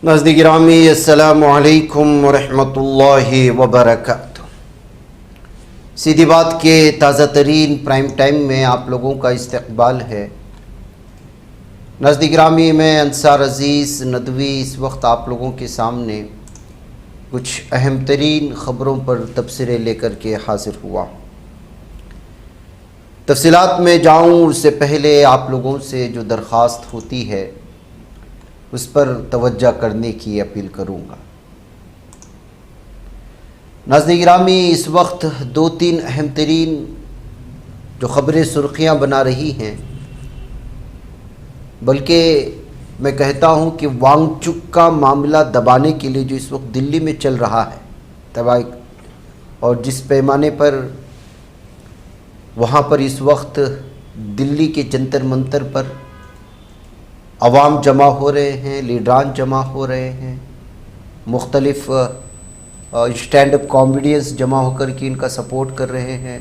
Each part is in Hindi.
नाज़रीन गिरामी अस्सलामु अलैकुम वरहमतुल्लाहि वबरकातुहू। सीधी बात के ताज़ा तरीन प्राइम टाइम में आप लोगों का इस्तकबाल है। नाज़रीन गिरामी, मैं अंसार अज़ीज़ नदवी इस वक्त आप लोगों के सामने कुछ अहम तरीन ख़बरों पर तबसरे लेकर के हाज़िर हुआ। तफसीलात में जाऊँ उससे पहले आप लोगों से जो दरख्वास्त होती है उस पर तवज्जो करने की अपील करूँगा। नाज़रीन गिरामी, इस वक्त दो तीन अहम तरीन जो ख़बरें सुर्खियाँ बना रही हैं, बल्कि मैं कहता हूँ कि वांगचुक का मामला दबाने के लिए जो इस वक्त दिल्ली में चल रहा है तबाही, और जिस पैमाने पर वहाँ पर इस वक्त दिल्ली के जंतर मंतर पर अवाम जमा हो रहे हैं, लीडरान जमा हो रहे हैं, मुख्तलिफ़ स्टैंड अप कॉमेडियंस जमा होकर के इनका सपोर्ट कर रहे हैं।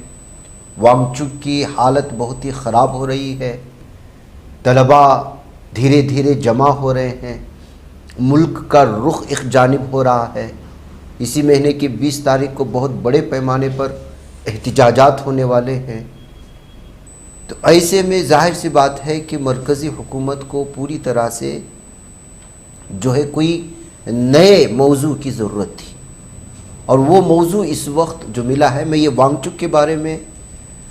वांगचुक की हालत बहुत ही ख़राब हो रही है, तलबा धीरे धीरे जमा हो रहे हैं, मुल्क का रुख एक जानिब हो रहा है। इसी महीने की 20 तारीख को बहुत बड़े पैमाने पर एहतिजाजात होने वाले हैं। तो ऐसे में जाहिर सी बात है कि मरकज़ी हुकूमत को पूरी तरह से जो है कोई नए मौजू की ज़रूरत थी, और वो मौजू इस वक्त जो मिला है, मैं ये वांगचुक के बारे में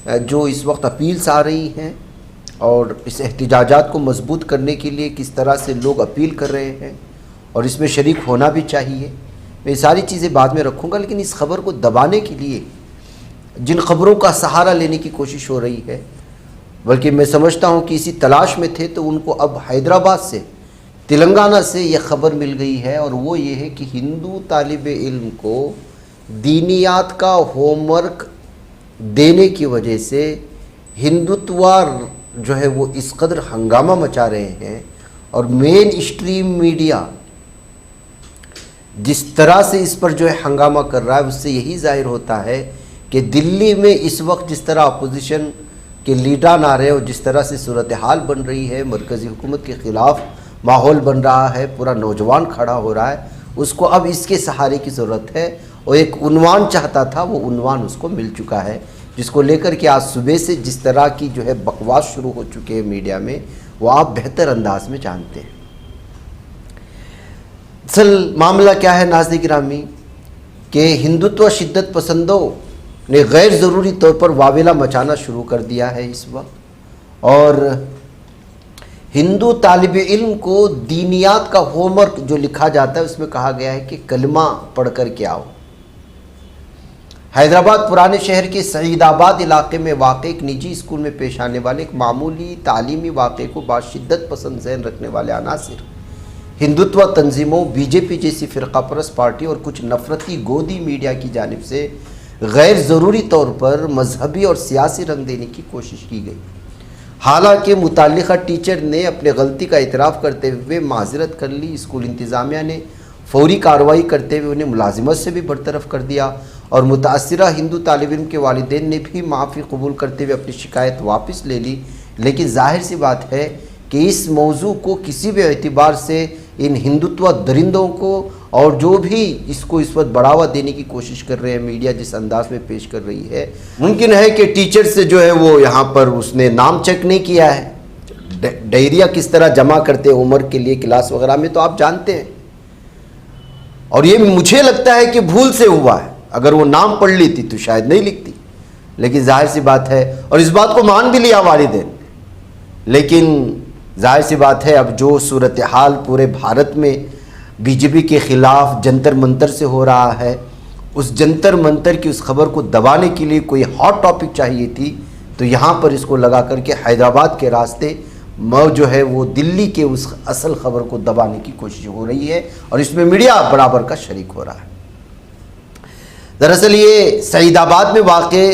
जो इस वक्त अपील्स आ रही हैं और इस एहतिजाजात को मजबूत करने के लिए किस तरह से लोग अपील कर रहे हैं और इसमें शरीक होना भी चाहिए, मैं सारी चीज़ें बाद में रखूँगा। लेकिन इस खबर को दबाने के लिए जिन खबरों का सहारा लेने की कोशिश हो रही है, बल्कि मैं समझता हूँ कि इसी तलाश में थे, तो उनको अब हैदराबाद से, तेलंगाना से यह खबर मिल गई है, और वो ये है कि हिंदू तालिब इल्म को दीनियात का होमवर्क देने की वजह से हिंदुत्वार जो है वो इस कदर हंगामा मचा रहे हैं, और मेन स्ट्रीम मीडिया जिस तरह से इस पर जो है हंगामा कर रहा है, उससे यही जाहिर होता है कि दिल्ली में इस वक्त जिस तरह अपोजिशन के लीडर आ रहे हैं और जिस तरह से सूरत हाल बन रही है, मरकज़ी हुकूमत के ख़िलाफ़ माहौल बन रहा है, पूरा नौजवान खड़ा हो रहा है, उसको अब इसके सहारे की ज़रूरत है। और एक उन्वान चाहता था, वो उन्वान उसको मिल चुका है, जिसको लेकर के आज सुबह से जिस तरह की जो है बकवास शुरू हो चुके हैं मीडिया में, वो आप बेहतर अंदाज में जानते हैं। असल मामला क्या है नाज़रीन गिरामी, कि हिंदुत्व शिद्दत पसंदों ने गैर ज़रूरी तौर पर वावेला मचाना शुरू कर दिया है इस वक्त, और हिंदू तालिब इल्म को दीनियात का होमवर्क जो लिखा जाता है उसमें कहा गया है कि कलमा पढ़ कर के आओ। हैदराबाद पुराने शहर के सईदाबाद इलाके में वाक़ एक निजी स्कूल में पेश आने वाले एक मामूली तालीमी वाक़े को बाशिद्दत पसंद ज़हन रखने वाले अनासिर, हिंदुत्व तंजीमों, बीजेपी जैसी फ़िरक़ापरस्त पार्टी और कुछ नफरती गोदी मीडिया की जानिब से गैर ज़रूरी तौर पर मजहबी और सियासी रंग देने की कोशिश की गई। हालांकि मुताल्लिक़ा टीचर ने अपने गलती का इतराफ़ करते हुए माज़रत कर ली। स्कूल इंतज़ामिया ने फौरी कार्रवाई करते हुए उन्हें मुलाजिमत से भी बरतरफ कर दिया, और मुतासिरा हिंदू तालिब इल्म के वालिदैन ने भी माफ़ी कबूल करते हुए अपनी शिकायत वापस ले ली। लेकिन जाहिर सी बात है कि इस मौजू को किसी भी एतबार से इन हिंदुत्व दरिंदों को, और जो भी इसको इस वक्त बढ़ावा देने की कोशिश कर रहे हैं मीडिया जिस अंदाज में पेश कर रही है, मुमकिन है कि टीचर से जो है वो यहाँ पर उसने नाम चेक नहीं किया है। डायरिया किस तरह जमा करते हैं होमवर्क के लिए क्लास वगैरह में, तो आप जानते हैं, और ये मुझे लगता है कि भूल से हुआ है। अगर वो नाम पढ़ लेती तो शायद नहीं लिखती, लेकिन जाहिर सी बात है, और इस बात को मान भी लिया वालिदैन। लेकिन जाहिर सी बात है, अब जो सूरत हाल पूरे भारत में बीजेपी के ख़िलाफ़ जंतर मंतर से हो रहा है, उस जंतर मंतर की उस खबर को दबाने के लिए कोई हॉट टॉपिक चाहिए थी, तो यहाँ पर इसको लगा करके हैदराबाद के रास्ते जो है वो दिल्ली के उस असल खबर को दबाने की कोशिश हो रही है, और इसमें मीडिया बराबर का शरीक हो रहा है। दरअसल ये सईदाबाद में वाक़े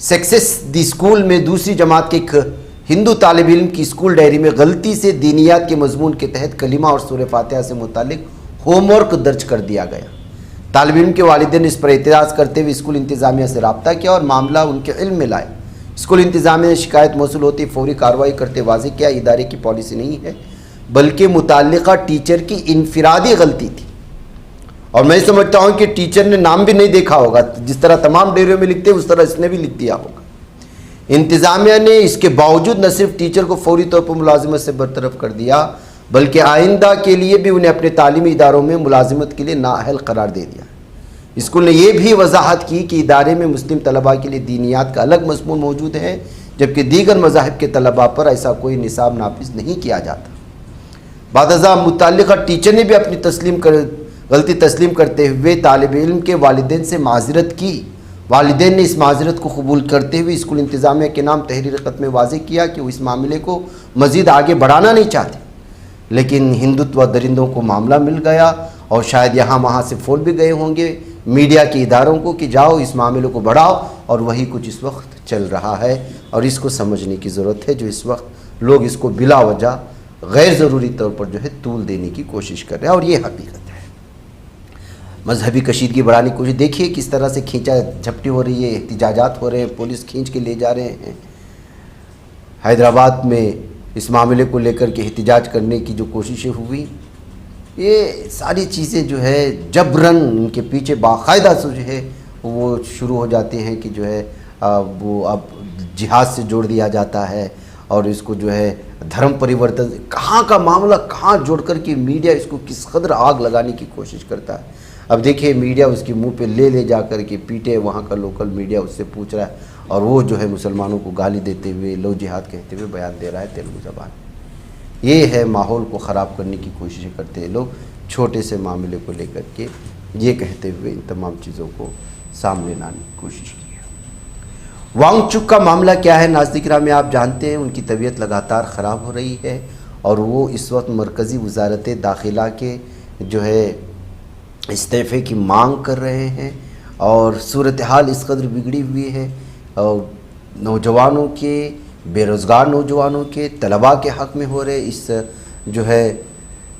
सक्सेस दी स्कूल में दूसरी जमात के एक हिंदू तालिब इल्म की स्कूल डायरी में गलती से दीनियात के मजमून के तहत कलिमा और सूरह फातिहा से मुतालिक होमवर्क दर्ज कर दिया गया। तालिब इल्म के वालिदैन ने इस पर एतराज़ करते हुए स्कूल इंतज़ामिया से रब्ता किया और मामला उनके इल्म में लाए। स्कूल इंतज़ामिया ने शिकायत मौसूल होती फौरी कार्रवाई करते वाज़ेह किया इदारे की पॉलिसी नहीं है बल्कि मुताल्लिका टीचर की इनफिरादी गलती थी। और मैं समझता हूं कि टीचर ने नाम भी नहीं देखा होगा, जिस तरह तमाम डेयरियों में लिखते हैं उस तरह इसने भी लिख दिया होगा। इंतजामिया ने इसके बावजूद न सिर्फ टीचर को फौरी तौर पर मुलाजिमत से बरतरफ कर दिया, बल्कि आइंदा के लिए भी उन्हें अपने तालीमी इदारों में मुलाजिमत के लिए नाअहल करार दे दिया। स्कूल ने यह भी वजाहत की कि इदारे में मुस्लिम तलबा के लिए दीनियात का अलग मज़मून मौजूद है, जबकि दीगर मज़ाहिब के तलबा पर ऐसा कोई निसाब नाफिज नहीं किया जाता। बादज़ा मुताल्लिक़ा टीचर ने भी अपनी गलती तस्लीम करते हुए तालिब इल्म के वालिदैन से माज़रत की। वालिदैन ने इस माज़रत को कबूल करते हुए स्कूल इंतज़ामिया के नाम तहरीर ख़त में वाज़ेह किया कि वो इस मामले को मज़ीद आगे बढ़ाना नहीं चाहते, लेकिन हिंदुत्व दरिंदों को मामला मिल गया और शायद यहाँ वहाँ से फ़ोन भी गए होंगे मीडिया के इदारों को कि जाओ इस मामले को बढ़ाओ, और वही कुछ इस वक्त चल रहा है। और इसको समझने की ज़रूरत है जो इस वक्त लोग इसको बिला वजह गैर ज़रूरी तौर पर जो है तूल देने की कोशिश कर रहे हैं, और ये हकीकत है। मजहबी कशीदगी बढ़ाने की कोशिश, देखिए किस तरह से खींचा झपटी हो रही है, एहतिजाजात हो रहे हैं, पुलिस खींच के ले जा रहे हैं। हैदराबाद में इस मामले को लेकर के एहतिजाज करने की जो कोशिशें हुई, ये सारी चीज़ें जो है जबरन उनके पीछे बाकायदा से जो है वो शुरू हो जाते हैं कि जो है वो अब जिहाद से जोड़ दिया जाता है, और इसको जो है धर्म परिवर्तन, कहाँ का मामला कहाँ जोड़ कर के मीडिया इसको किस कदर आग लगाने की कोशिश करता है। अब देखिए मीडिया उसके मुंह पे ले जा कर के पीटे, वहाँ का लोकल मीडिया उससे पूछ रहा है, और वो जो है मुसलमानों को गाली देते हुए लो जिहाद कहते हुए बयान दे रहा है तेलुगु ज़बान। ये है माहौल को ख़राब करने की कोशिशें करते हैं लोग, छोटे से मामले को लेकर के ये कहते हुए इन तमाम चीज़ों को सामने लाने की कोशिश की है। वांगचुक का मामला क्या है नाज़रीन में आप जानते हैं, उनकी तबीयत लगातार ख़राब हो रही है और वो इस वक्त मरकज़ी वज़ारत दाखिला के जो है इस्तीफ़े की मांग कर रहे हैं, और सूरत हाल इस कदर बिगड़ी हुई है और नौजवानों के, बेरोज़गार नौजवानों के, तलबा के हक़ में हो रहे इस जो है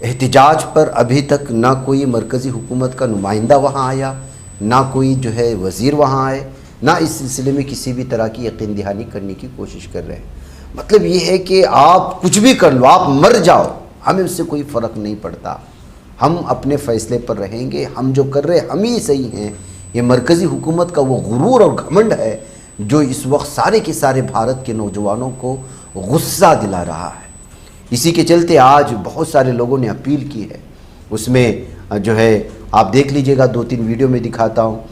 एहतिजाज पर अभी तक ना कोई मरकज़ी हुकूमत का नुमाइंदा वहाँ आया, ना कोई जो है वज़ीर वहाँ आए, ना इस सिलसिले में किसी भी तरह की यकीन दहानी करने की कोशिश कर रहे हैं। मतलब ये है कि आप कुछ भी कर लो, आप मर जाओ, हमें उससे कोई फ़र्क नहीं पड़ता, हम अपने फ़ैसले पर रहेंगे, हम जो कर रहे हैं हम ही सही हैं। ये मरकज़ी हुकूमत का वो गुरूर और घमंड है जो इस वक्त सारे के सारे भारत के नौजवानों को गुस्सा दिला रहा है। इसी के चलते आज बहुत सारे लोगों ने अपील की है, उसमें जो है आप देख लीजिएगा, 2-3 वीडियो में दिखाता हूँ।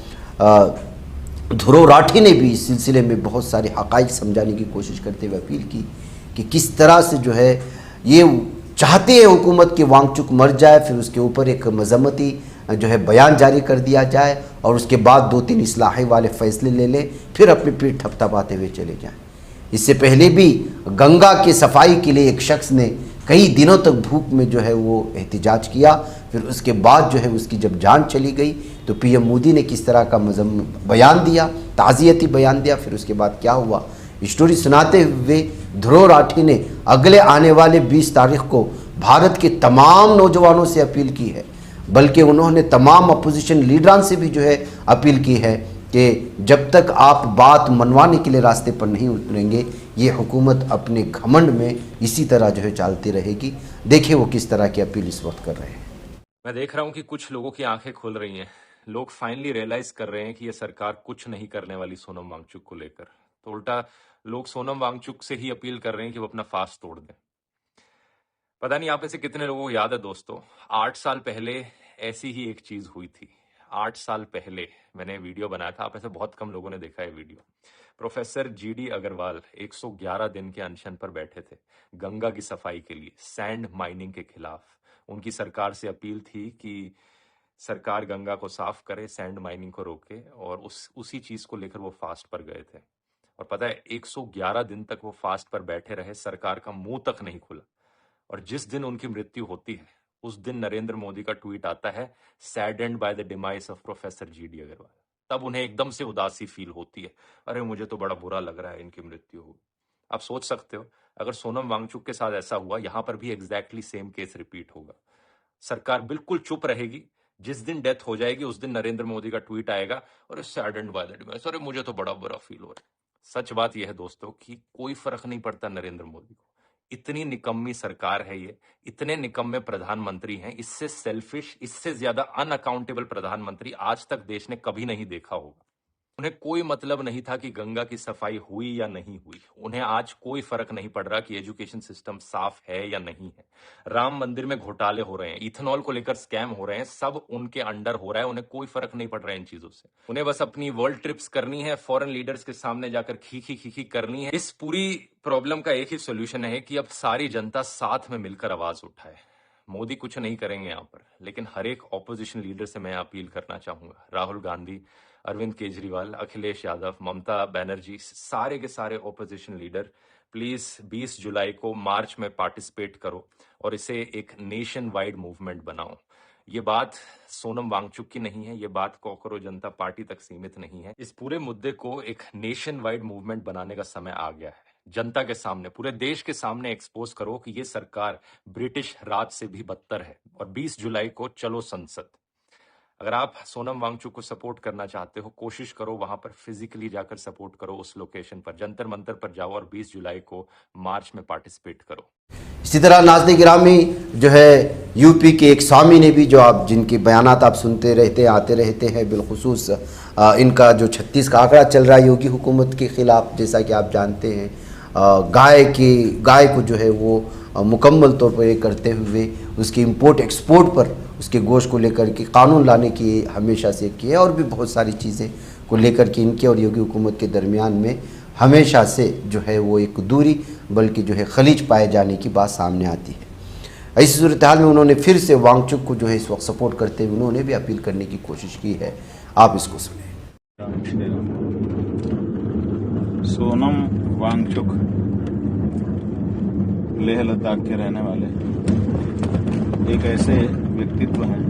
ध्रुव राठी ने भी इस सिलसिले में बहुत सारे हक़ाइक़ समझाने की कोशिश करते हुए अपील की कि किस तरह से जो है ये चाहते हैं हुकूमत की वांगचुक मर जाए, फिर उसके ऊपर एक मजम्मती जो है बयान जारी कर दिया जाए और उसके बाद 2-3 इस्लाही वाले फ़ैसले ले लें, फिर अपनी पीठ थपथपाते हुए चले जाएं। इससे पहले भी गंगा की सफाई के लिए एक शख्स ने कई दिनों तक धूप में जो है वो एहतिजाज किया, फिर उसके बाद जो है उसकी जब जान चली गई तो पीएम मोदी ने किस तरह का बयान दिया, ताज़ियती बयान दिया। फिर उसके बाद क्या हुआ, स्टोरी सुनाते हुए ध्रुव राठी ने अगले आने वाले 20 तारीख को भारत के तमाम नौजवानों से अपील की है, बल्कि उन्होंने तमाम अपोजिशन लीडरान से भी जो है अपील की है कि जब तक आप बात मनवाने के लिए रास्ते पर नहीं उतरेंगे, ये हुकूमत अपने घमंड में इसी तरह जो है चलती रहेगी। देखिए वो किस तरह की अपील इस वक्त कर रहे हैं। मैं देख रहा हूं कि कुछ लोगों की आंखें खुल रही हैं। लोग फाइनली रियलाइज कर रहे हैं कि ये सरकार कुछ नहीं करने वाली सोनम वांगचुक को लेकर। तो उल्टा लोग सोनम वांगचुक से ही अपील कर रहे हैं कि वो अपना फास्ट तोड़ दें। पता नहीं आप में से कितने लोगों को याद है दोस्तों, 8 साल पहले ऐसी ही एक चीज हुई थी। 8 साल पहले मैंने वीडियो बनाया था, आप में से बहुत कम लोगों ने देखा है वीडियो। प्रोफेसर जीडी अग्रवाल 111 दिन के अनशन पर बैठे थे गंगा की सफाई के लिए, सैंड माइनिंग के खिलाफ। उनकी सरकार से अपील थी कि सरकार गंगा को साफ करे, सैंड माइनिंग को रोके, और उसी चीज को लेकर वो फास्ट पर गए थे। और पता है 111 दिन तक वो फास्ट पर बैठे रहे, सरकार का मुंह तक नहीं खुला। और जिस दिन उनकी मृत्यु होती है उस दिन नरेंद्र मोदी का ट्वीट आता है, saddened by the demise of professor GD Agarwal. तब उन्हें एकदम से उदासी फील होती है, अरे मुझे तो बड़ा बुरा लग रहा है इनकी मृत्यु हो। आप सोच सकते हो अगर सोनम वांगचुक के साथ ऐसा हुआ, यहां पर भी एग्जैक्टली सेम केस रिपीट होगा। सरकार बिल्कुल चुप रहेगी, जिस दिन डेथ हो जाएगी उस दिन नरेंद्र मोदी का ट्वीट आएगा, और सैडेंड बाय द डिमाइस, अरे मुझे तो बड़ा बुरा फील हो रहा है। सच बात यह है दोस्तों कि कोई फर्क नहीं पड़ता नरेंद्र मोदी को, इतनी निकम्मी सरकार है ये, इतने निकम्मे प्रधानमंत्री हैं, इससे सेल्फिश, इससे ज्यादा अनअकाउंटेबल प्रधानमंत्री आज तक देश ने कभी नहीं देखा होगा। उन्हें कोई मतलब नहीं था कि गंगा की सफाई हुई या नहीं हुई। उन्हें आज कोई फर्क नहीं पड़ रहा कि एजुकेशन सिस्टम साफ है या नहीं है। राम मंदिर में घोटाले हो रहे हैं, इथेनॉल को लेकर स्कैम हो रहे हैं, सब उनके अंडर हो रहा है। उन्हें कोई फर्क नहीं पड़ रहा है इन चीजों से। उन्हें बस अपनी वर्ल्ड ट्रिप्स करनी है, फॉरेन लीडर्स के सामने जाकर खीखी खीखी करनी है। इस पूरी प्रॉब्लम का एक ही सोल्यूशन है कि अब सारी जनता साथ में मिलकर आवाज उठाए। मोदी कुछ नहीं करेंगे यहाँ पर, लेकिन हर एक ऑपोजिशन लीडर से मैं अपील करना चाहूंगा, राहुल गांधी, अरविंद केजरीवाल, अखिलेश यादव, ममता बनर्जी, सारे के सारे ऑपोजिशन लीडर, प्लीज 20 जुलाई को मार्च में पार्टिसिपेट करो और इसे एक नेशन वाइड मूवमेंट बनाओ। ये बात सोनम वांगचुक की नहीं है, ये बात कॉकरोच जनता पार्टी तक सीमित नहीं है। इस पूरे मुद्दे को एक नेशन वाइड मूवमेंट बनाने का समय आ गया है। जनता के सामने, पूरे देश के सामने एक्सपोज करो कि ये सरकार ब्रिटिश राज से भी बदतर है। और 20 जुलाई को चलो संसद। अगर आप सोनम वांगचुक को सपोर्ट करना चाहते हो, कोशिश करो वहां पर फिजिकली जाकर सपोर्ट करो, उस लोकेशन पर, जंतर मंतर पर जाओ और 20 जुलाई को मार्च में पार्टिसिपेट करो। इसी तरह नाज़ गिरामी जो है यूपी के एक स्वामी ने भी, जो आप जिनके बयानात आप सुनते रहते आते रहते हैं, बिलखुसूस इनका जो 36 का आंकड़ा चल रहा है योगी हुकूमत के ख़िलाफ़, जैसा कि आप जानते हैं, गाय को जो है वो मुकम्मल तौर पर ये करते हुए उसकी इंपोर्ट एक्सपोर्ट पर, उसके गोश्त को लेकर के कानून लाने की हमेशा से की है। और भी बहुत सारी चीज़ें को लेकर के इनके और योगी हुकूमत के दरमियान में हमेशा से जो है वो एक दूरी, बल्कि जो है खलीज पाए जाने की बात सामने आती है। इस सूरत हाल में उन्होंने फिर से वांगचुक को जो है इस वक्त सपोर्ट करते हुए उन्होंने भी अपील करने की कोशिश की है। आप इसको सुने। सोनम वांगचुक लेह लद्दाख के रहने वाले एक ऐसे व्यक्तित्व हैं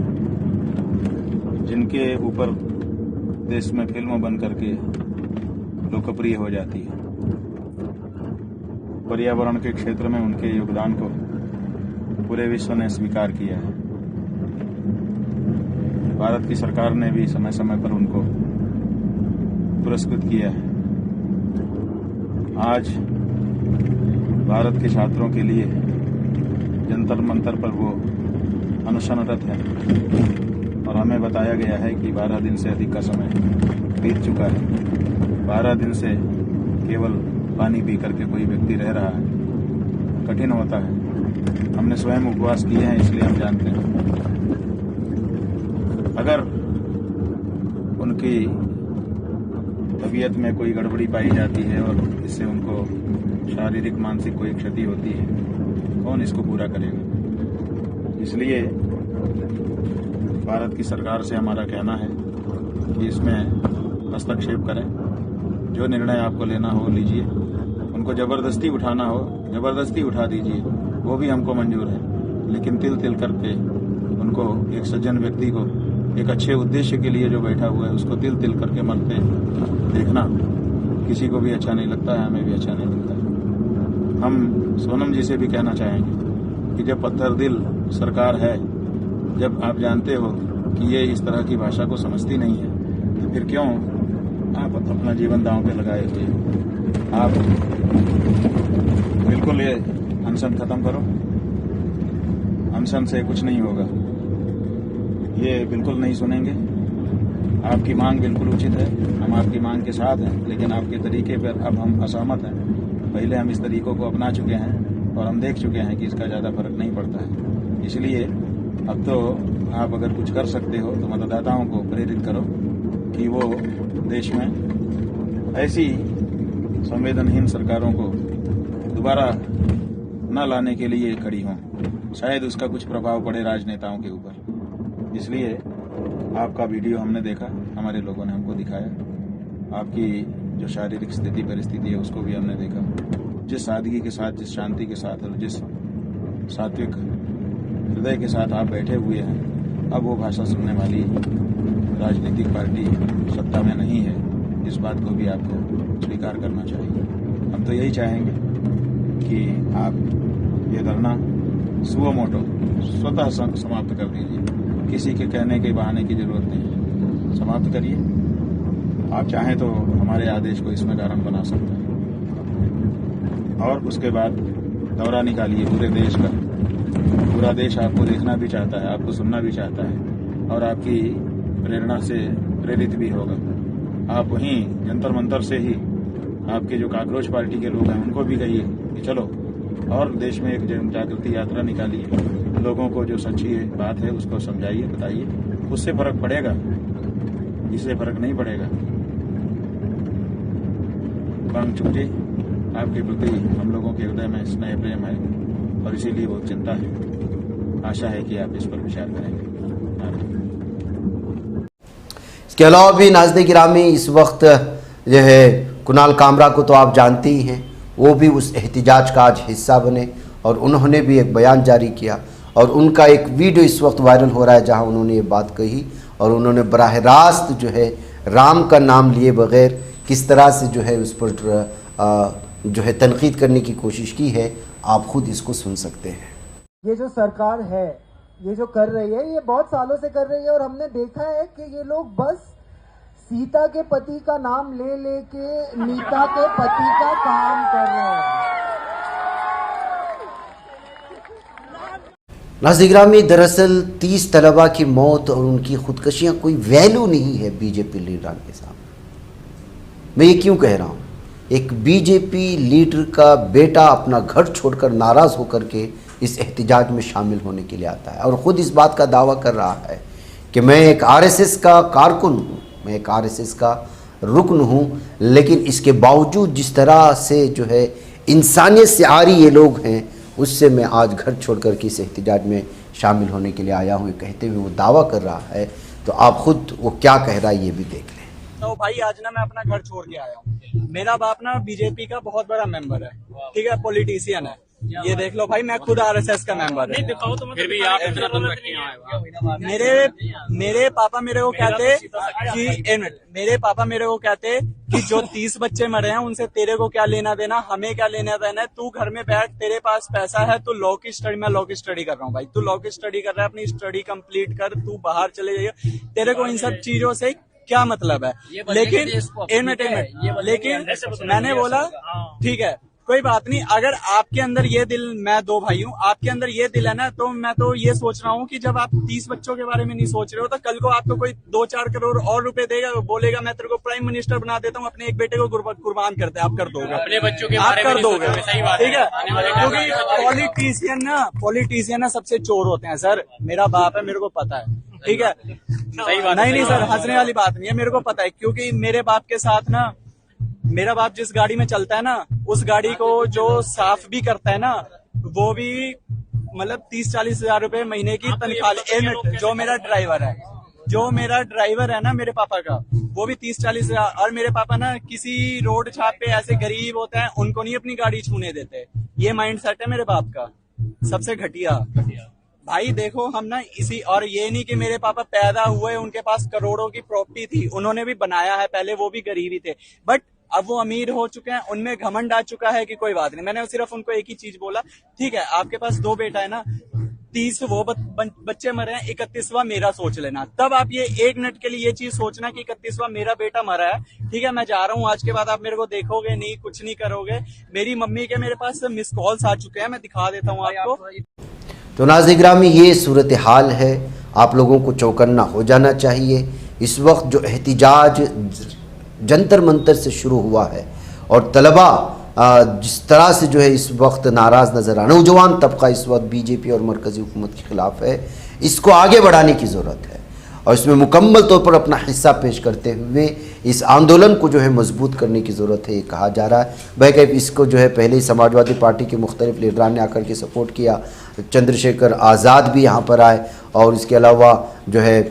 जिनके ऊपर देश में फिल्म बन करके लोकप्रिय हो जाती है। पर्यावरण के क्षेत्र में उनके योगदान को पूरे विश्व ने स्वीकार किया है। भारत की सरकार ने भी समय समय पर उनको पुरस्कृत किया है। आज भारत के छात्रों के लिए जंतर मंतर पर वो अनशनरत है और हमें बताया गया है कि 12 दिन से अधिक का समय बीत चुका है। 12 दिन से केवल पानी पी करके कोई व्यक्ति रह रहा है, कठिन होता है। हमने स्वयं उपवास किए हैं, इसलिए हम जानते हैं। अगर उनकी तबीयत में कोई गड़बड़ी पाई जाती है और इससे उनको शारीरिक मानसिक कोई क्षति होती है, कौन इसको पूरा करेगा? इसलिए भारत की सरकार से हमारा कहना है कि इसमें हस्तक्षेप करें। जो निर्णय आपको लेना हो लीजिए, उनको जबरदस्ती उठाना हो जबरदस्ती उठा दीजिए, वो भी हमको मंजूर है। लेकिन तिल तिल करके उनको, एक सज्जन व्यक्ति को, एक अच्छे उद्देश्य के लिए जो बैठा हुआ है, उसको तिल तिल करके मरते देखना किसी को भी अच्छा नहीं लगता है, हमें भी अच्छा नहीं लगता है। हम सोनम जी से भी कहना चाहेंगे कि जब पत्थर दिल सरकार है, जब आप जानते हो कि ये इस तरह की भाषा को समझती नहीं है, तो फिर क्यों आप अपना जीवन दांव पे लगाए हुए? आप बिल्कुल ये अनशन खत्म करो। अनशन से कुछ नहीं होगा, ये बिल्कुल नहीं सुनेंगे। आपकी मांग बिल्कुल उचित है, हम आपकी मांग के साथ हैं, लेकिन आपके तरीके पर अब हम असहमत हैं। पहले हम इस तरीकों को अपना चुके हैं और हम देख चुके हैं कि इसका ज़्यादा फर्क नहीं पड़ता है। इसलिए अब तो आप अगर कुछ कर सकते हो तो मतदाताओं को प्रेरित करो कि वो देश में ऐसी संवेदनहीन सरकारों को दोबारा न लाने के लिए खड़ी हों। शायद उसका कुछ प्रभाव पड़े राजनेताओं के ऊपर। इसलिए आपका वीडियो हमने देखा, हमारे लोगों ने हमको दिखाया। आपकी जो शारीरिक स्थिति परिस्थिति है उसको भी हमने देखा। जिस सादगी के साथ, जिस शांति के साथ और जिस सात्विक हृदय के साथ आप बैठे हुए हैं, अब वो भाषा सुनने वाली राजनीतिक पार्टी सत्ता में नहीं है। इस बात को भी आपको स्वीकार करना चाहिए। हम तो यही चाहेंगे कि आप ये धरना सुओ मोटो स्वतः समाप्त कर दीजिए। किसी के कहने के बहाने की जरूरत नहीं है, समाप्त करिए। आप चाहें तो हमारे आदेश को इसमें कारण बना सकते हैं और उसके बाद दौरा निकालिए पूरे देश का। पूरा देश आपको देखना भी चाहता है, आपको सुनना भी चाहता है और आपकी प्रेरणा से प्रेरित भी होगा। आप वहीं जंतर मंतर से ही आपके जो काकरोच पार्टी के लोग हैं उनको भी कहिए कि चलो और देश में एक जागृति यात्रा निकालिए, लोगों को जो सच्ची बात है उसको समझाइए, बताइए, उससे फर्क पड़ेगा, इससे फर्क नहीं पड़ेगा। वांगचुक जी, आपके प्रति हम लोगों के हृदय में स्नेह प्रेम है और इसीलिए बहुत चिंता है। आशा है कि आप इस पर विचार करेंगे। इसके अलावा भी नाज़रीन गिरामी इस वक्त जो है कुणाल कामरा को तो आप जानते ही हैं, वो भी उस एहतिजाज का आज हिस्सा बने और उन्होंने भी एक बयान जारी किया और उनका एक वीडियो इस वक्त वायरल हो रहा है जहां उन्होंने ये बात कही और उन्होंने बराह रास्त जो है राम का नाम लिए बगैर किस तरह से जो है उस पर जो है तनकीद करने की कोशिश की है। आप खुद इसको सुन सकते हैं। ये जो सरकार है, ये जो कर रही है, ये बहुत सालों से कर रही है और हमने देखा है कि ये लोग बस सीता के पति का नाम ले लेके नीता के पति का काम कर रहे हैं। नाज़रीन गिरामी, दरअसल 30 तलबा की मौत और उनकी खुदकशियां कोई वैल्यू नहीं है बीजेपी लीडरान के सामने। मैं ये क्यों कह रहा हूँ? एक बीजेपी लीडर का बेटा अपना घर छोड़कर नाराज़ होकर के इस एहतिजाज में शामिल होने के लिए आता है और ख़ुद इस बात का दावा कर रहा है कि मैं एक आरएसएस का कारकुन हूँ, मैं एक आरएसएस का रुकन हूँ, लेकिन इसके बावजूद जिस तरह से जो है इंसानियत से आरी ये लोग हैं, उससे मैं आज घर छोड़कर के इस एहतिजाज में शामिल होने के लिए आया हूँ कहते हुए वो दावा कर रहा है। तो आप खुद वो क्या कह रहा है ये भी देख लें। तो भाई आज ना मैं अपना घर छोड़ के आया हूँ। मेरा बाप ना बीजेपी का बहुत बड़ा मेंबर है, ठीक है, पॉलिटिशियन है। ये देख लो भाई, मैं खुद आरएसएस का मेंबर है। फिर भी आप इतना दम रखते हैं। मेरे पापा मेरे को कहते कि एक मिनट, मेरे पापा मेरे को कहते कि जो 30 बच्चे मरे हैं उनसे तेरे को क्या लेना देना, हमें क्या लेना देना है, तू घर में बैठ, तेरे पास पैसा है, तू लॉ की स्टडी, मैं लॉ की स्टडी कर रहा हूँ भाई, तू लॉ की स्टडी कर रहा है, अपनी स्टडी कंप्लीट कर, तू बाहर चले जाइए, तेरे को इन सब चीजों से क्या मतलब है। लेकिन एक मिनट, लेकिन मैंने बोला ठीक है कोई बात नहीं, अगर आपके अंदर ये दिल, मैं 2 भाई हूँ, आपके अंदर ये दिल है ना, तो मैं तो ये सोच रहा हूँ कि जब आप 30 बच्चों के बारे में नहीं सोच रहे हो तो कल को आपको कोई 2-4 करोड़ और रुपए देगा, बोलेगा मैं तेरे को प्राइम मिनिस्टर बना देता हूँ, अपने एक बेटे को कुर्बान करते हैं, आप कर दोगे, अपने बच्चों के आप बारे कर में दोगे, सही बात ठीक है। क्योंकि पॉलिटिशियन ना सबसे चोर होते हैं सर, मेरा बाप है, मेरे को पता है, ठीक है। सही बात नहीं सर, हंसने वाली बात नहीं है, मेरे को पता है, क्योंकि मेरे बाप के साथ ना, मेरा बाप जिस गाड़ी में चलता है ना, उस गाड़ी को जो साफ भी करता है ना, वो भी मतलब 30-40 हजार रुपए महीने की तनख्वाह। जो मेरा ड्राइवर है ना मेरे पापा का, वो भी 30-40 हजार। और मेरे पापा ना किसी रोड छाप पे ऐसे गरीब होते हैं, उनको नहीं अपनी गाड़ी छूने देते। ये माइंड सेट है मेरे बाप का, सबसे घटिया भाई। देखो हम ना इसी, और ये नहीं कि मेरे पापा पैदा हुए उनके पास करोड़ों की प्रॉपर्टी थी, उन्होंने भी बनाया है, पहले वो भी गरीब ही थे, बट अब वो अमीर हो चुके हैं, उनमें घमंड आ चुका है कि कोई बात नहीं। मैंने सिर्फ उनको एक ही चीज बोला, ठीक है आपके पास 2 बेटा है ना, 30 वो बच्चे मरे हैं, 31वां मेरा सोच लेना। तब आप ये 1 मिनट के लिए ये चीज सोचना कि 31वां मेरा बेटा मरा है, ठीक है, मैं जा रहा हूँ, आज के बाद आप मेरे को देखोगे नहीं, कुछ नहीं करोगे। मेरी मम्मी के मेरे पास मिस कॉल्स आ चुके हैं, मैं दिखा देता हूँ आपको। तो नाज़रीन गिरामी, ये सूरत हाल है, आप लोगों को चौकन्ना हो जाना चाहिए। इस वक्त जो एहतिजाज जंतर मंतर से शुरू हुआ है और तलबा जिस तरह से जो है इस वक्त नाराज़ नज़र आ, नौजवान तबका इस वक्त बीजेपी और मरकज़ी हुकूमत के ख़िलाफ़ है, इसको आगे बढ़ाने की ज़रूरत है और इसमें मुकम्मल तौर पर अपना हिस्सा पेश करते हुए इस आंदोलन को जो है मजबूत करने की ज़रूरत है, ये कहा जा रहा है। बहरकैफ इसको जो है पहले ही समाजवादी पार्टी के मुख्तलिफ लीडरान ने आकर के सपोर्ट किया, चंद्रशेखर आज़ाद भी यहाँ पर आए और इसके अलावा जो है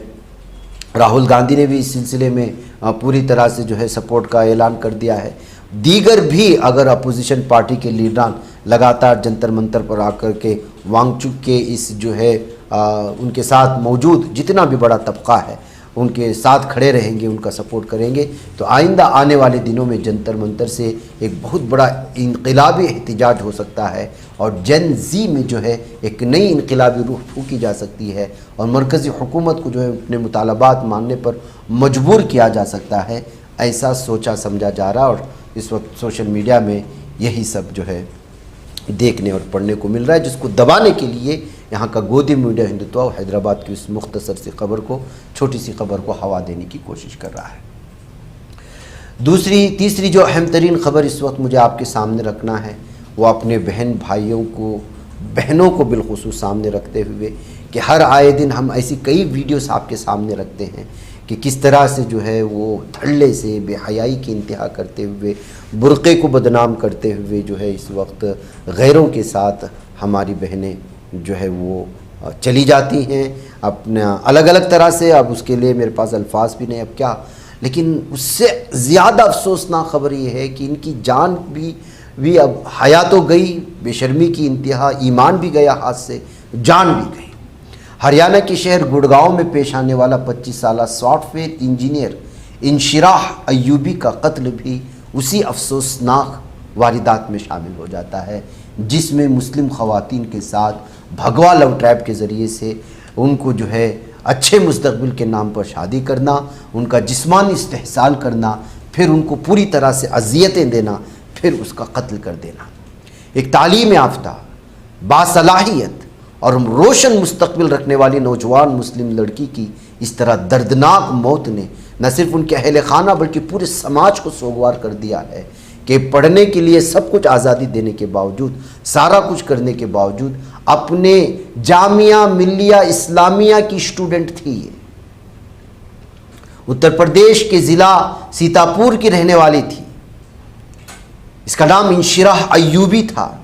राहुल गांधी ने भी इस सिलसिले में पूरी तरह से जो है सपोर्ट का ऐलान कर दिया है। दीगर भी अगर अपोजिशन पार्टी के लीडरान लगातार जंतर मंतर पर आकर के वांगचुक के इस जो है उनके साथ मौजूद जितना भी बड़ा तबका है उनके साथ खड़े रहेंगे, उनका सपोर्ट करेंगे, तो आइंदा आने वाले दिनों में जंतर मंतर से एक बहुत बड़ा इनकलाबी एहतिजाज हो सकता है और जन जी में जो है एक नई इनकलाबी रूह फूकी जा सकती है और मरकज़ी हुकूमत को जो है अपने मुतालबात मानने पर मजबूर किया जा सकता है। ऐसा सोचा समझा जा रहा और इस वक्त सोशल मीडिया में यही सब जो है देखने और पढ़ने को मिल रहा है, जिसको दबाने के लिए यहाँ का गोदी मीडिया हिंदुत्व और हैदराबाद की उस मुख्तसर सी खबर को, छोटी सी खबर को हवा देने की कोशिश कर रहा है। तीसरी जो अहम तरीन खबर इस वक्त मुझे आपके सामने रखना है, वो अपने बहनों को बिलखुसूस सामने रखते हुए कि हर आए दिन हम ऐसी कई वीडियोस आपके सामने रखते हैं कि किस तरह से जो है वो धड़ल्ले से बेहयाई की इंतहा करते हुए, बुर्क़े को बदनाम करते हुए जो है इस वक्त गैरों के साथ हमारी बहनें जो है वो चली जाती हैं अपना अलग अलग तरह से। अब उसके लिए मेरे पास अल्फाज भी नहीं, अब क्या। लेकिन उससे ज़्यादा अफसोसनाक खबर ये है कि इनकी जान भी अब हया तो गई, बेशर्मी की इंतहा, ईमान भी गया हाथ से, जान भी गई। हरियाणा के शहर गुड़गांव में पेश आने वाला 25 साला सॉफ्टवेयर इंजीनियर इंशिराह अय्यूबी का कत्ल भी उसी अफसोसनाक वारदात में शामिल हो जाता है, जिसमें मुस्लिम ख़वातीन के साथ भगवा लव ट्रैप के ज़रिए से उनको जो है अच्छे मुस्तकबिल के नाम पर शादी करना, उनका जिस्मानी इस्तेहसाल करना, फिर उनको पूरी तरह से अजियतें देना, फिर उसका कत्ल कर देना। एक तालीम याफ्ता, बासलाहियत और रोशन मुस्तकबिल रखने वाली नौजवान मुस्लिम लड़की की इस तरह दर्दनाक मौत ने न सिर्फ उनके अहले खाना बल्कि पूरे समाज को सोगवार कर दिया है कि पढ़ने के लिए सब कुछ आज़ादी देने के बावजूद, सारा कुछ करने के बावजूद अपने जामिया मिल्लिया इस्लामिया की स्टूडेंट थी ये। उत्तर प्रदेश के ज़िला सीतापुर की रहने वाली थी। इसका नाम इंशिराह अय्यूबी था।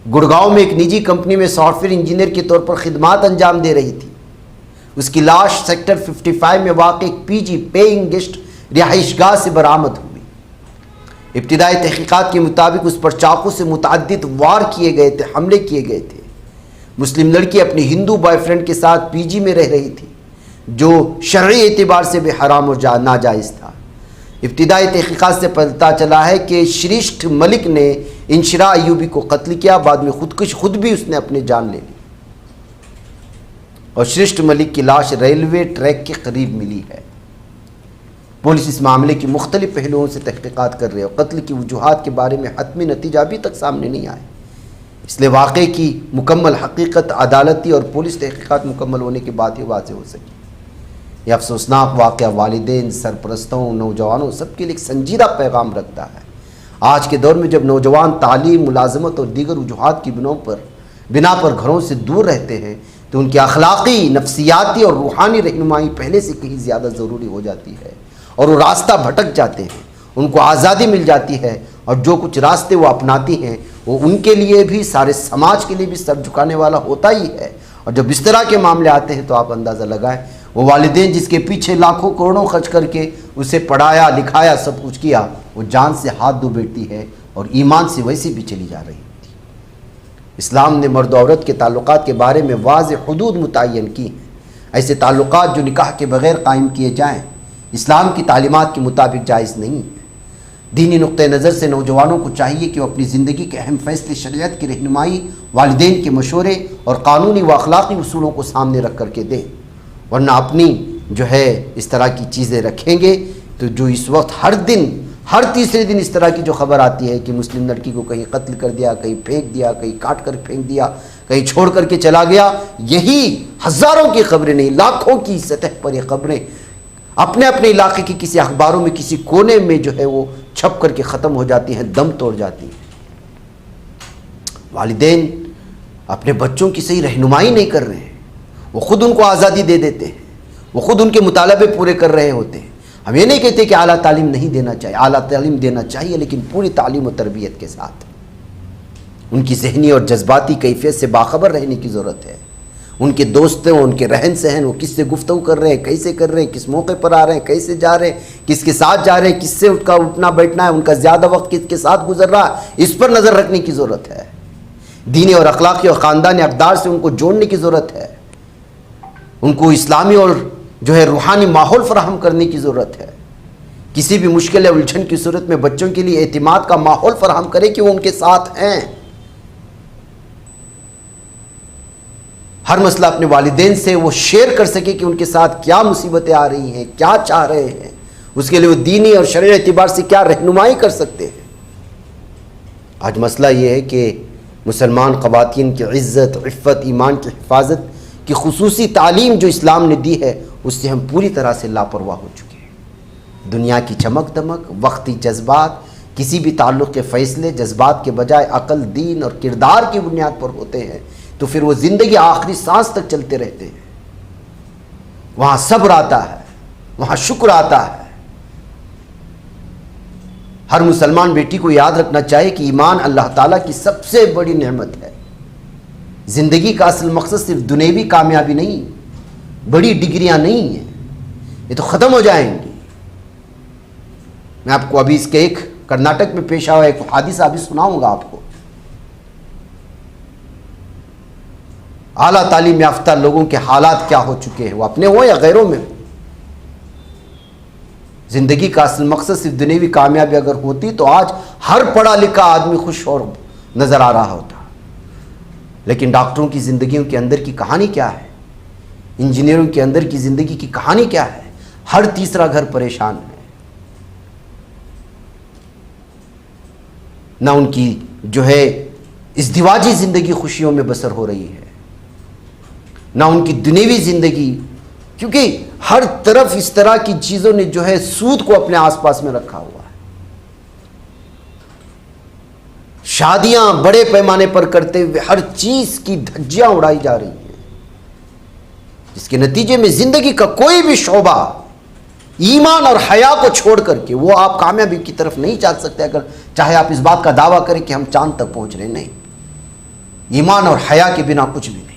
गुड़गांव में एक निजी कंपनी में सॉफ्टवेयर इंजीनियर के तौर पर खिदमात अंजाम दे रही थी। उसकी लाश सेक्टर 55 में वाक़ एक पीजी पेइंग गेस्ट रिहाइशगाह से बरामद हुई। इब्तिदाई तहकीकात के मुताबिक उस पर चाकू से मुतअद्दिद वार किए गए थे, हमले किए गए थे। मुस्लिम लड़की अपने हिंदू बॉयफ्रेंड के साथ पीजी में रह रही थी, जो शरई एतबार से बेहराम और नाजायज़ था। इब्तिदाई तहकीकात से पता चला है कि श्रेष्ठ मलिक ने इंशिराह अय्यूबी को कत्ल किया, बाद में खुद भी उसने अपनी जान ले ली और श्रेष्ठ मलिक की लाश रेलवे ट्रैक के करीब मिली है। पुलिस इस मामले की मुख्तलिफ पहलुओं से तहकीकात कर रही है और कत्ल की वजूहात के बारे में हतमी नतीजा अभी तक सामने नहीं आए, इसलिए वाक़े की मुकम्मल हकीकत अदालती और पुलिस तहकीकात मुकम्मल होने के बाद ही वाज़ेह हो सकी। यह अफसोसनाक वाक़या वालिदैन, सरपरस्तों, नौजवानों सबके लिए एक संजीदा पैगाम रखता है। आज के दौर में जब नौजवान तालीम, मुलाजमत और दीगर वजूहात की बिना पर घरों से दूर रहते हैं तो उनकी अखलाक़ी, नफ्सियाती और रूहानी रहनुमाई पहले से कहीं ज़्यादा ज़रूरी हो जाती है और वो रास्ता भटक जाते हैं। उनको आज़ादी मिल जाती है और जो कुछ रास्ते वो अपनाती हैं वो उनके लिए भी, सारे समाज के लिए भी सर झुकाने वाला होता ही है। और जब इस तरह के मामले आते हैं तो आप अंदाज़ा लगाएं, वो वालिदैन जिसके पीछे लाखों करोड़ों खर्च करके उसे पढ़ाया, लिखाया, सब कुछ किया, वो जान से हाथ धो बैठती है और ईमान से वैसे भी चली जा रही होती। इस्लाम ने मर्द औरत के ताल्लुकात के बारे में वाज़ेह हुदूद मुतय्यन की हैं। ऐसे ताल्लुकात जो निकाह के बगैर कायम किए जाएँ इस्लाम की तालीमात के मुताबिक जायज़ नहीं है। दीनी नुक्ते नज़र से नौजवानों को चाहिए कि वो अपनी ज़िंदगी के अहम फैसले शरीयत की रहनुमाई, वालिदैन के मशवरे और कानूनी व अखलाक़ी उसूलों को सामने रख करके दें, वरना अपनी जो है इस तरह की चीज़ें रखेंगे तो जो इस वक्त हर तीसरे दिन इस तरह की जो खबर आती है कि मुस्लिम लड़की को कहीं कत्ल कर दिया, कहीं फेंक दिया, कहीं काट कर फेंक दिया, कहीं छोड़ करके चला गया, यही हज़ारों की खबरें नहीं, लाखों की सतह पर ये खबरें अपने अपने इलाके की किसी अखबारों में किसी कोने में जो है वो छप करके ख़त्म हो जाती हैं, दम तोड़ जाती हैं। वालिदैन अपने बच्चों की सही रहनुमाई नहीं कर रहे हैं, वो ख़ुद उनको आज़ादी दे देते हैं, वो ख़ुद उनके मुतालबे पूरे कर रहे होते हैं। हम ये नहीं कहते कि आला तालीम नहीं देना चाहिए, आला तालीम देना चाहिए, लेकिन पूरी तालीम और तरबियत के साथ। उनकी ज़हनी और जज्बाती कैफियत से बाखबर रहने की ज़रूरत है। उनके दोस्तों, उनके रहन सहन, वो किससे गुफ्तगू कर रहे हैं, कैसे कर रहे हैं, किस मौके पर आ रहे हैं, कैसे जा रहे हैं, किसके साथ जा रहे हैं, किससे उनका उठना बैठना है, उनका ज़्यादा वक्त किसके साथ गुजर रहा है, इस पर नज़र रखने की ज़रूरत है। दीनी और अखलाक़ी और ख़ानदानी अक़दार से उनको जोड़ने की ज़रूरत है। उनको इस्लामी और जो है रूहानी माहौल फराहम करने की ज़रूरत है। किसी भी मुश्किल या उलझन की सूरत में बच्चों के लिए एतिमाद का माहौल फराहम करें कि वो उनके साथ हैं। हर मसला अपने वालिदैन से वो शेयर कर सके कि उनके साथ क्या मुसीबतें आ रही हैं, क्या चाह रहे हैं, उसके लिए वो दीनी और शरई एतबार से क्या रहनुमाई कर सकते हैं। आज मसला ये है कि मुसलमान ख़वातीन की इज़्ज़त, इफ़्फ़त, ईमान की हिफाजत की खुसूसी तालीम जो इस्लाम ने दी है, उससे हम पूरी तरह से लापरवाह हो चुके हैं। दुनिया की चमक दमक, वक्ती जज्बात, किसी भी ताल्लुक़ के फ़ैसले जज्बात के बजाय अक़ल, दीन और किरदार की बुनियाद पर होते हैं तो फिर वो ज़िंदगी आखिरी सांस तक चलते रहते हैं। वहाँ सब्र आता है, वहाँ शुक्र आता है। हर मुसलमान बेटी को याद रखना चाहिए कि ईमान अल्लाह ताला की सबसे बड़ी नेमत है। ज़िंदगी का असल मकसद सिर्फ दुनियावी कामयाबी नहीं, बड़ी डिग्रियां नहीं है, ये तो ख़त्म हो जाएंगी। मैं आपको अभी इसके एक कर्नाटक में पेश हुआ एक हादिसा अभी सुनाऊंगा आपको। आला तालीम याफ्ता लोगों के हालात क्या हो चुके हैं, वो अपने हो या गैरों में। ज़िंदगी का असल मकसद सिर्फ दुनियावी कामयाबी अगर होती तो आज हर पढ़ा लिखा आदमी खुश और नज़र आ रहा होता। लेकिन डॉक्टरों की ज़िंदगियों के अंदर की कहानी क्या है, इंजीनियरों के अंदर की ज़िंदगी की कहानी क्या है? हर तीसरा घर परेशान है। ना उनकी जो है इज़्दिवाजी ज़िंदगी खुशियों में बसर हो रही है, ना उनकी दुनियावी ज़िंदगी, क्योंकि हर तरफ इस तरह की चीज़ों ने जो है सूद को अपने आसपास में रखा हुआ है। शादियां बड़े पैमाने पर करते हुए हर चीज़ की धज्जियां उड़ाई जा रही हैं, जिसके नतीजे में ज़िंदगी का कोई भी शोबा ईमान और हया को छोड़ करके वो आप कामयाबी की तरफ नहीं जा सकते। अगर चाहे आप इस बात का दावा करें कि हम चांद तक पहुंच रहे, नहीं, ईमान और हया के बिना कुछ भी नहीं।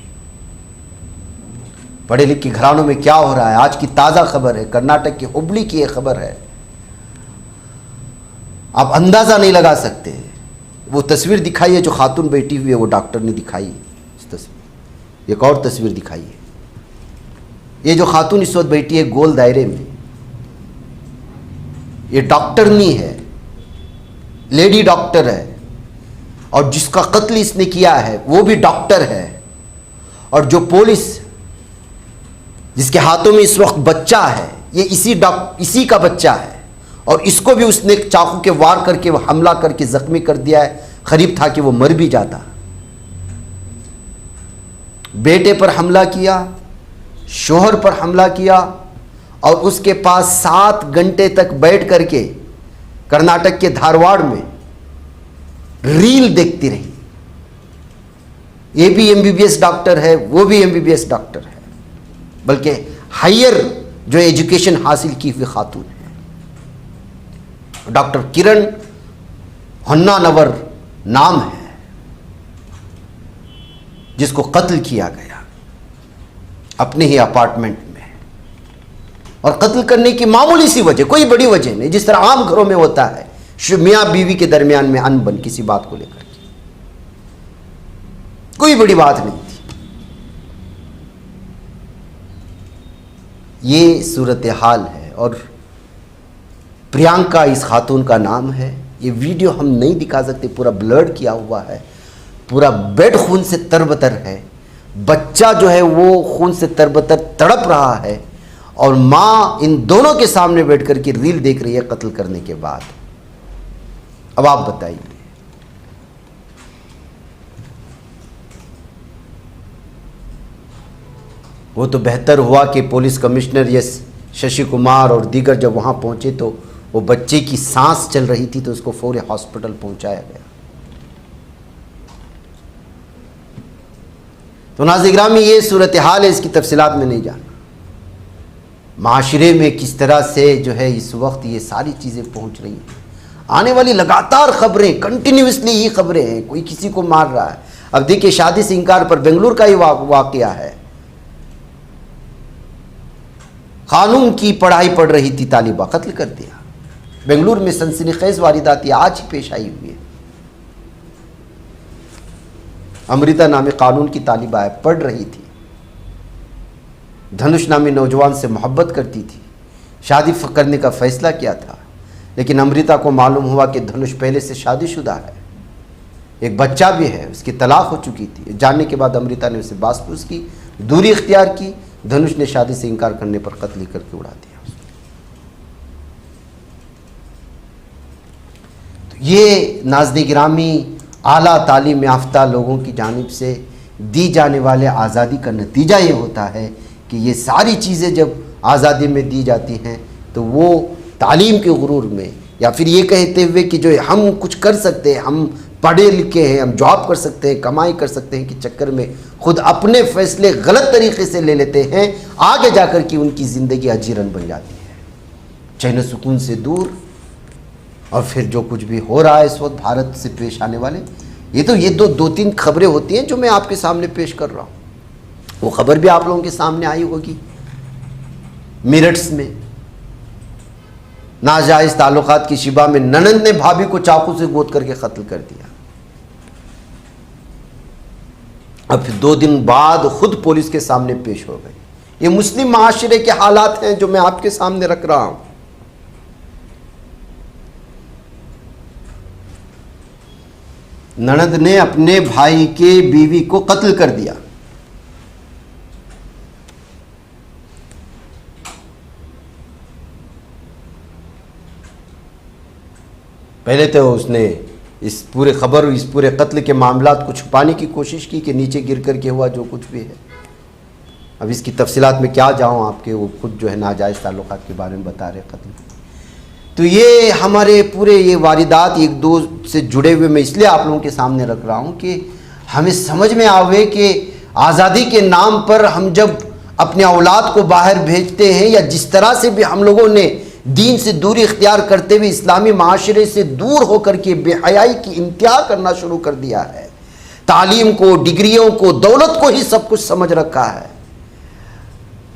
पढ़े लिखे घरानों में क्या हो रहा है, आज की ताज़ा खबर है, कर्नाटक के हुबली की एक खबर है। आप अंदाज़ा नहीं लगा सकते। वो तस्वीर दिखाई है जो खातून बैठी हुई है, वो डॉक्टर ने दिखाई है इस तस्वीर। एक और तस्वीर दिखाई है, ये जो खातून इस वक्त बैठी है गोल दायरे में, ये डॉक्टरनी है, लेडी डॉक्टर है, और जिसका कत्ल इसने किया है वो भी डॉक्टर है। और जो पुलिस जिसके हाथों में इस वक्त बच्चा है, ये इसी का बच्चा है, और इसको भी उसने चाकू के वार करके हमला करके जख्मी कर दिया है। करीब था कि वो मर भी जाता। बेटे पर हमला किया, शोहर पर हमला किया, और उसके पास 7 घंटे तक बैठ करके कर्नाटक के धारवाड़ में रील देखती रही। ये भी एमबीबीएस डॉक्टर है, वो भी एमबीबीएस डॉक्टर है, बल्कि हायर जो एजुकेशन हासिल की हुई खातून है। डॉक्टर किरण होन्नानवर नाम है, जिसको कत्ल किया गया अपने ही अपार्टमेंट में। और कत्ल करने की मामूली सी वजह, कोई बड़ी वजह नहीं, जिस तरह आम घरों में होता है मियां बीवी के दरमियान में अनबन किसी बात को लेकर के, कोई बड़ी बात नहीं थी। ये सूरत हाल है। और प्रियंका इस खातून का नाम है। ये वीडियो हम नहीं दिखा सकते, पूरा ब्लर्ड किया हुआ है, पूरा बेड खून से तरबतर है, बच्चा जो है वो खून से तरबतर तड़प रहा है, और माँ इन दोनों के सामने बैठ कर के रील देख रही है कत्ल करने के बाद। अब आप बताइए, वो तो बेहतर हुआ कि police commissioner yes Shashi Kumar और दीगर जब वहाँ पहुँचे तो वो बच्चे की सांस चल रही थी तो उसको फौरी हॉस्पिटल पहुँचाया गया। तो नाज़िर-ए-गिरामी ये सूरत हाल है, इसकी तफसीलात में नहीं जाना। माशरे में किस तरह से जो है इस वक्त ये सारी चीज़ें पहुँच रही हैं। आने वाली लगातार खबरें, कंटिन्यूसली ही खबरें हैं, कोई किसी को मार रहा है। अब देखिए शादी से इंकार पर बेंगलुरु का ही वाकया है। कानून की पढ़ाई पढ़ रही थी तालिबा, कत्ल कर दिया। बेंगलुरु में सनसनीखेज वारदात आज ही पेश आई हुई है। अमृता नामी कानून की तालिबा है, पढ़ रही थी, धनुष नामी नौजवान से मोहब्बत करती थी, शादी करने का फैसला किया था, लेकिन अमृता को मालूम हुआ कि धनुष पहले से शादीशुदा है, एक बच्चा भी है, उसकी तलाक हो चुकी थी। जानने के बाद अमृता ने उसे बासपूस की, दूरी इख्तियार की। धनुष ने शादी से इनकार करने पर कत्ल करके उड़ा दिया। तो ये नाज़िर-ए-गिरामी आला तालीम याफ्ता लोगों की जानिब से दी जाने वाले आज़ादी का नतीजा ये होता है कि ये सारी चीज़ें जब आज़ादी में दी जाती हैं तो वो तालीम के गुरूर में, या फिर ये कहते हुए कि जो हम कुछ कर सकते हैं, हम पढ़े लिखे हैं, हम जॉब कर सकते हैं, कमाई कर सकते हैं, कि चक्कर में खुद अपने फैसले गलत तरीके से ले लेते हैं, आगे जाकर कि उनकी ज़िंदगी अजीरन बन जाती है, चैन सुकून से दूर। और फिर जो कुछ भी हो रहा है इस वक्त भारत से पेश आने वाले, ये दो तीन खबरें होती हैं जो मैं आपके सामने पेश कर रहा हूँ। वो खबर भी आप लोगों के सामने आई होगी। मेरठ में नाजायज ताल्लुकात की शिबा में ननंद ने भाभी को चाकू से गोद करके कत्ल कर दिया। अब फिर 2 दिन बाद खुद पुलिस के सामने पेश हो गए। ये मुस्लिम माशरे के हालात हैं जो मैं आपके सामने रख रहा हूं। ननद ने अपने भाई के बीवी को कत्ल कर दिया। पहले तो उसने इस पूरे कत्ल के मामलात को छुपाने की कोशिश की कि नीचे गिर कर के हुआ जो कुछ भी है। अब इसकी तफसीलात में क्या जाऊं, आपके वो खुद जो है नाजायज़ ताल्लुकात के बारे में बता रहे कत्ल। तो ये हमारे पूरे ये वारिदात एक दो से जुड़े हुए मैं इसलिए आप लोगों के सामने रख रहा हूँ कि हमें समझ में आवे कि आज़ादी के नाम पर हम जब अपने औलाद को बाहर भेजते हैं, या जिस तरह से भी हम लोगों ने दीन से दूरी इख्तियार करते हुए इस्लामी माशरे से दूर होकर के बेहयाई की इंतहा करना शुरू कर दिया है, तालीम को, डिग्रियों को, दौलत को ही सब कुछ समझ रखा है,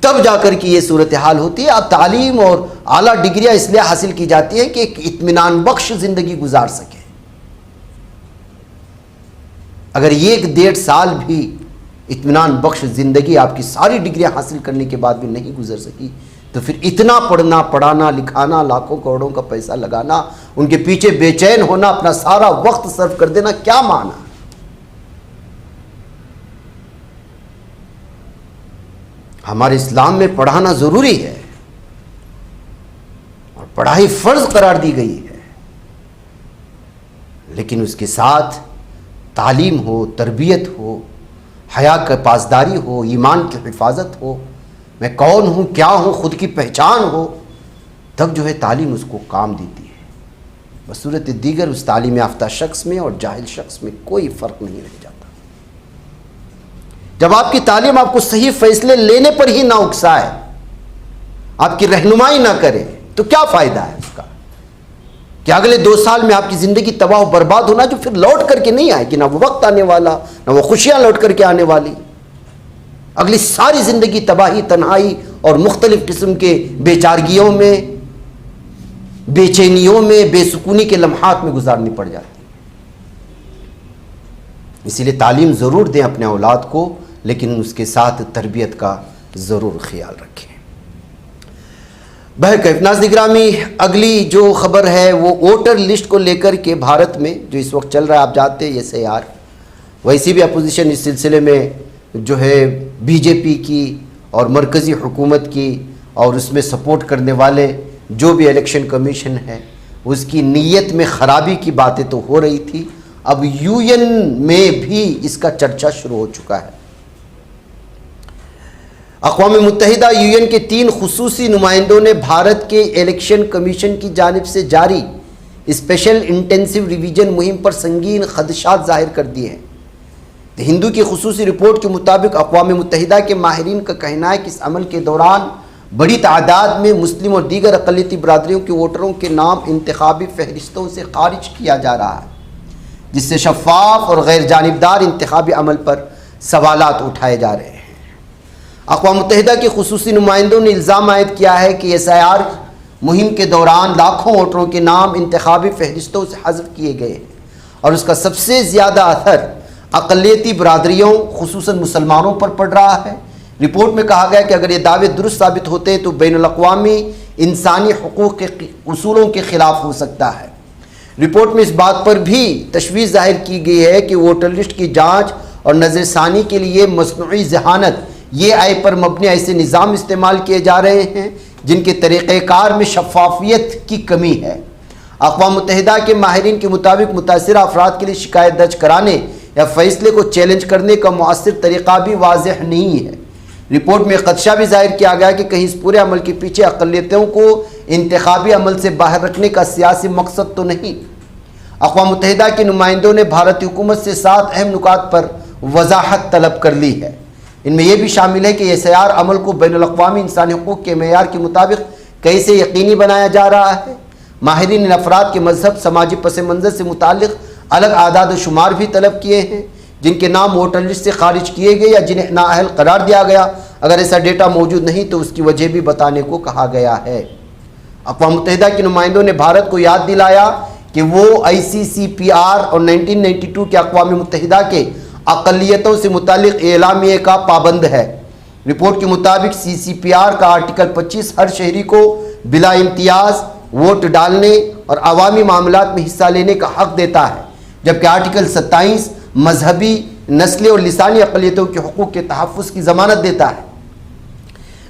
तब जाकर कि ये सूरत हाल होती है। अब तालीम और आला डिग्रियां इसलिए हासिल की जाती है कि एक इत्मीनान बख्श जिंदगी गुजार सके। अगर 1-1.5 साल भी इत्मीनान बख्श जिंदगी आपकी सारी डिग्रियां हासिल करने के बाद भी नहीं गुजर सकी, तो फिर इतना पढ़ना, पढ़ाना, लिखाना, लाखों करोड़ों का पैसा लगाना, उनके पीछे बेचैन होना, अपना सारा वक्त सर्व कर देना, क्या माना? हमारे इस्लाम में पढ़ाना जरूरी है और पढ़ाई फर्ज करार दी गई है, लेकिन उसके साथ तालीम हो, तरबियत हो, हया का पासदारी हो, ईमान की हिफाजत हो, मैं कौन हूँ, क्या हूँ, खुद की पहचान हो, तब जो है तालीम उसको काम देती है। बसूरत दीगर उस तालीम याफ्ता शख्स में और जाहिल शख्स में कोई फ़र्क नहीं रह जाता। जब आपकी तालीम आपको सही फैसले लेने पर ही ना उकसाए, आपकी रहनुमाई ना करे, तो क्या फ़ायदा है उसका कि अगले 2 साल में आपकी ज़िंदगी तबाह बर्बाद होना, जो फिर लौट करके नहीं आएगी, ना वो वक्त आने वाला, ना वो खुशियाँ लौट करके आने वाली। अगली सारी ज़िंदगी तबाही, तन्हाई और मुख्तलिफ किस्म के बेचारगियों में, बेचैनियों में, बेसुकूनी के लम्हात में गुजारनी पड़ जाती है। इसीलिए तालीम ज़रूर दें अपने औलाद को, लेकिन उसके साथ तरबियत का ज़रूर ख्याल रखें। बहरकैफ नाज़रीन गिरामी, अगली जो खबर है वो वोटर लिस्ट को लेकर के भारत में जो इस वक्त चल रहा है, आप जानते हैं SIR, वैसी भी अपोजिशन इस सिलसिले में जो है बीजेपी की और मरकज़ी हुकूमत की और उसमें सपोर्ट करने वाले जो भी इलेक्शन कमीशन है उसकी नीयत में ख़राबी की बातें तो हो रही थी। अब UN में भी इसका चर्चा शुरू हो चुका है। अक़वाम मुत्तहिदा UN के 3 खुसूसी नुमाइंदों ने भारत के इलेक्शन कमीशन की जानिब से जारी स्पेशल इंटेंसिव रिवीजन मुहिम पर संगीन खदशात जाहिर कर दिए हैं। हिंदू की खुसूसी रिपोर्ट के मुताबिक अक़वाम मुत्तहिदा के माहिरीन का कहना है कि इस अमल के दौरान बड़ी तादाद में मुस्लिम और दीगर अक़लियती बरादरियों के वोटरों के नाम इंतखाबी फहरिस्तों से खारिज किया जा रहा है, जिससे शफ़ाफ और गैर जानिबदार इंतखाबी अमल पर सवालात उठाए जा रहे हैं। अक़वाम मुत्तहिदा के खुसूसी नुमाइंदों ने इल्ज़ाम आयद किया है कि SIR मुहिम के दौरान लाखों वोटरों के नाम इंतखाबी फहरिस्तों से हज़फ किए गए हैं और उसका सबसे ज़्यादा असर अक़लियती बरादरियों खुसूसन मुसलमानों पर पड़ रहा है। रिपोर्ट में कहा गया कि अगर ये दावे दुरुस्त साबित होते हैं तो बैनुल-अक़वामी इंसानी हुकूक़ के उसूलों के ख़िलाफ़ हो सकता है। रिपोर्ट में इस बात पर भी तशवीश ज़ाहिर की गई है कि वोटर लिस्ट की जाँच और नज़रसानी के लिए मसनूई ज़हानत ये पर मबनी ऐसे निज़ाम इस्तेमाल किए जा रहे हैं जिनके तरीक़ेकार में शफ़ाफ़ियत की कमी है। अक़वाम मुत्तहिदा के माहिरीन के मुताबिक मुतासिरा अफराद के लिए शिकायत दर्ज कराने या फैसले को चैलेंज करने का मुअस्सिर तरीक़ा भी वाज़ेह नहीं है। रिपोर्ट में ख़दशा भी जाहिर किया गया कि कहीं इस पूरे अमल के पीछे अक़लियतों को इंतखाबी अमल से बाहर रखने का सियासी मकसद तो नहीं। अक़वाम मुत्तहिदा के नुमाइंदों ने भारतीय हुकूमत से 7 अहम नुकात पर वजाहत तलब कर ली है। इनमें यह भी शामिल है कि यह सयार अमल को बैनुल-अक़वामी इंसानी हुकूक़ के मेयार के मुताबिक कैसे यकीनी बनाया जा रहा है। माहिरीन इन अफराद के मजहब, समाजी पस मंज़र से मुताल्लिक़ अलग आदाद शुमार भी तलब किए हैं जिनके नाम वोटर लिस्ट से खारिज किए गए या जिन्हें नाअहल करार दिया गया। अगर ऐसा डेटा मौजूद नहीं तो उसकी वजह भी बताने को कहा गया है। अक़वाम मुत्तहिदा के नुमाइंदों ने भारत को याद दिलाया कि वो ICCPR और 1992 के अक़वाम मुत्तहिदा के अक़लियतों से मुताल्लिक़ एलामिये का पाबंद है। रिपोर्ट के मुताबिक CCPR का आर्टिकल 25 हर शहरी को बिला इम्तियाज़ वोट डालने और अवामी मामलात में हिस्सा लेने का हक़ देता है, जबकि आर्टिकल 27 मजहबी, नस्ली और लिसानी अक़लियतों के हुकूक़ के तहफ़्फ़ुज़ की ज़मानत देता है।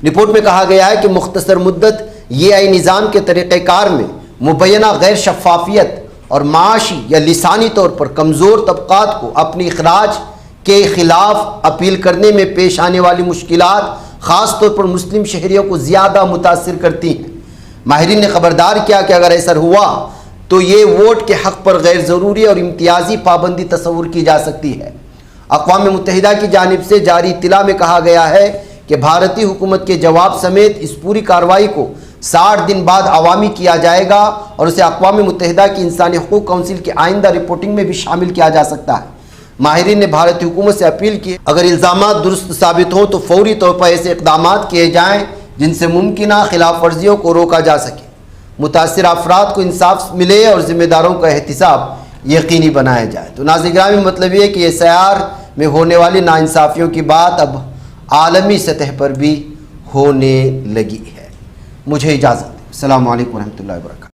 रिपोर्ट में कहा गया है कि मुख्तसर मुद्दत ये आई निज़ाम के तरीक़ेकार में मुबैना गैर शफ़ाफ़ियत और माशी या लिसानी तौर पर कमज़ोर तबक़ात को अपनी इखराज के ख़िलाफ़ अपील करने में पेश आने वाली मुश्किलात ख़ास तौर पर मुस्लिम शहरियों को ज़्यादा मुतासिर करती हैं। माहिरीन ने ख़बरदार किया कि अगर ऐसा हुआ तो ये वोट के हक़ पर गैर ज़रूरी और इम्तियाज़ी पाबंदी तस्वुर की जा सकती है। अक़वाम मुत्तहिदा की जानिब से जारी इत्तला में कहा गया है कि भारतीय हुकूमत के जवाब समेत इस पूरी कार्रवाई को 60 दिन बाद अवामी किया जाएगा और उसे अक़वाम मुत्तहिदा की इंसानी हुकूक़ काउंसिल की आइंदा रिपोर्टिंग में भी शामिल किया जा सकता है। माहिरीन ने भारतीय हुकूमत से अपील की अगर इल्ज़ामात दुरुस्त साबित हों तो फौरी तौर पर ऐसे इक़दामात किए जाएँ जिनसे मुमकिना खिलाफ वर्जियों को रोका जा सके, मुतासिर अफराद को इंसाफ मिले और ज़िम्मेदारों का एहतिसाब यकीनी बनाया जाए। तो नाज़रीन गिरामी, मतलब ये कि ये सयार में होने वाली नाइंसाफ़ियों की बात अब आलमी सतह पर भी होने लगी है। मुझे इजाज़त दें। अस्सलामु अलैकुम वरहमतुल्लाहि वबरकातुहू।